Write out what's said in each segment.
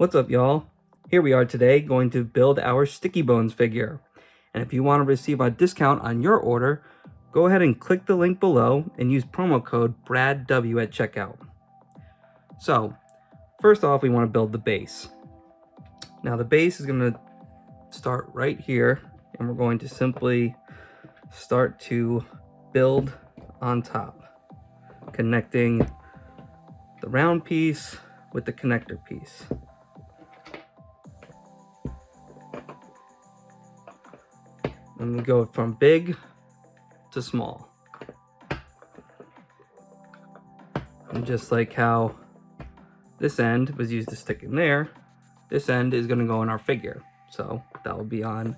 What's up, y'all? Here we are today going to build our Stickybones figure. And if you want to receive a discount on your order, go ahead and click the link below and use promo code BRADW at checkout. So, first off, we want to build the base. Now the base is going to start right here, and we're going to simply start to build on top, connecting the round piece with the connector piece. And we go from big to small. And just like how this end was used to stick in there, this end is going to go in our figure. So that will be on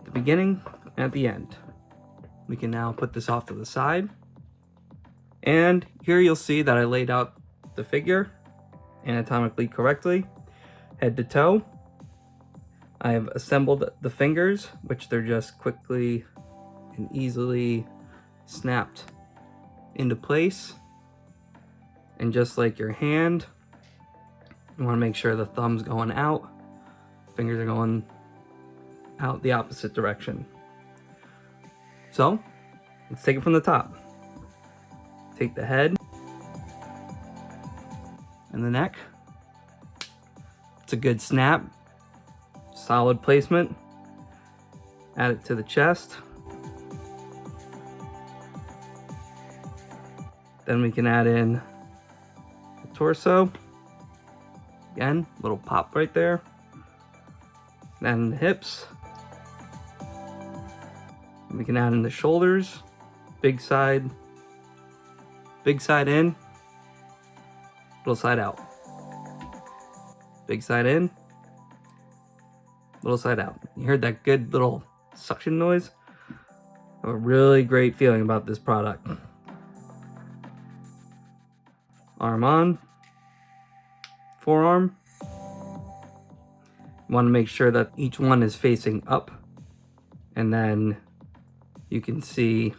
the beginning and at the end. We can now put this off to the side. And here you'll see that I laid out the figure anatomically correctly, head to toe. I have assembled the fingers, which they're just quickly and easily snapped into place. And just like your hand, you want to make sure the thumb's going out, fingers are going out the opposite direction. So let's take it from the top. Take the head and the neck. It's a good snap. Solid placement. Add it to the chest. Then we can add in the torso. Again, little pop right there. Then the hips. We can add in the shoulders. Big side in, little side out. Big side in, little side out. You heard that good little suction noise? I have a really great feeling about this product. Arm on, forearm. You want to make sure that each one is facing up, and then you can see,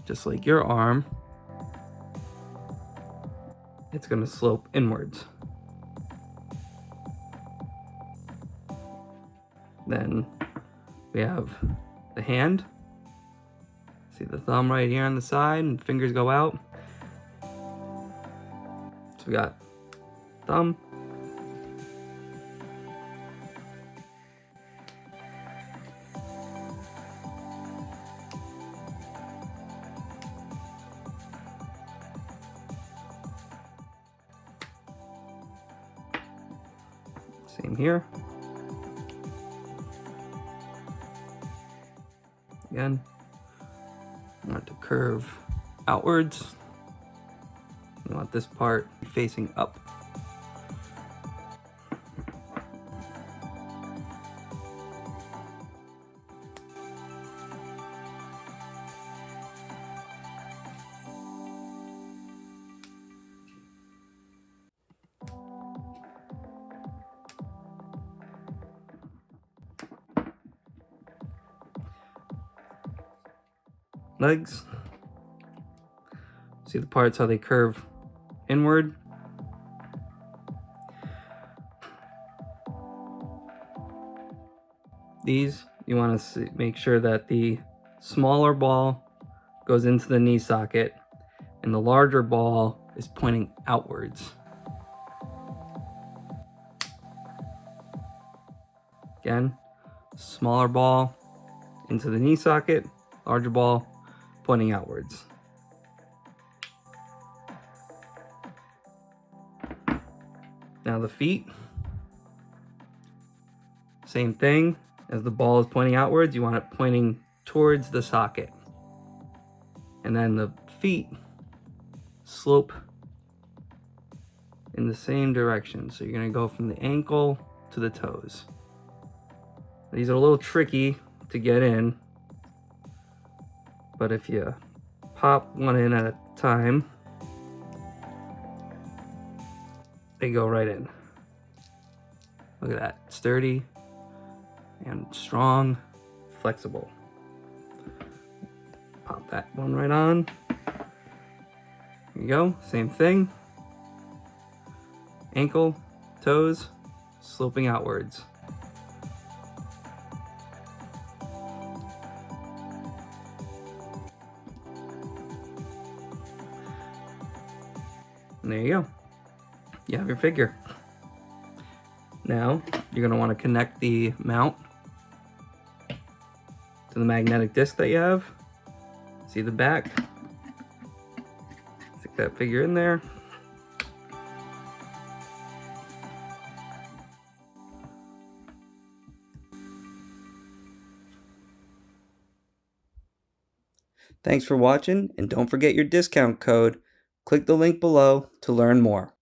just like your arm, it's going to slope inwards. Then we have the hand. See the thumb right here on the side, and fingers go out. So we got thumb, same here. Again, I want it to curve outwards. I want this part facing up. Legs. See the parts how they curve inward. These, you want to make sure that the smaller ball goes into the knee socket and the larger ball is pointing outwards. Again, smaller ball into the knee socket, larger ball pointing outwards. Now the feet, same thing. As the ball is pointing outwards, you want it pointing towards the socket. And then the feet slope in the same direction. So you're going to go from the ankle to the toes. These are a little tricky to get in, but if you pop one in at a time, they go right in. Look at that, sturdy and strong, flexible. Pop that one right on. Here you go, same thing. Ankle toes sloping outwards. And there you go. You have your figure. Now, you're going to want to connect the mount to the magnetic disc that you have. See the back? Stick that figure in there. Thanks for watching, and don't forget your discount code. Click the link below to learn more.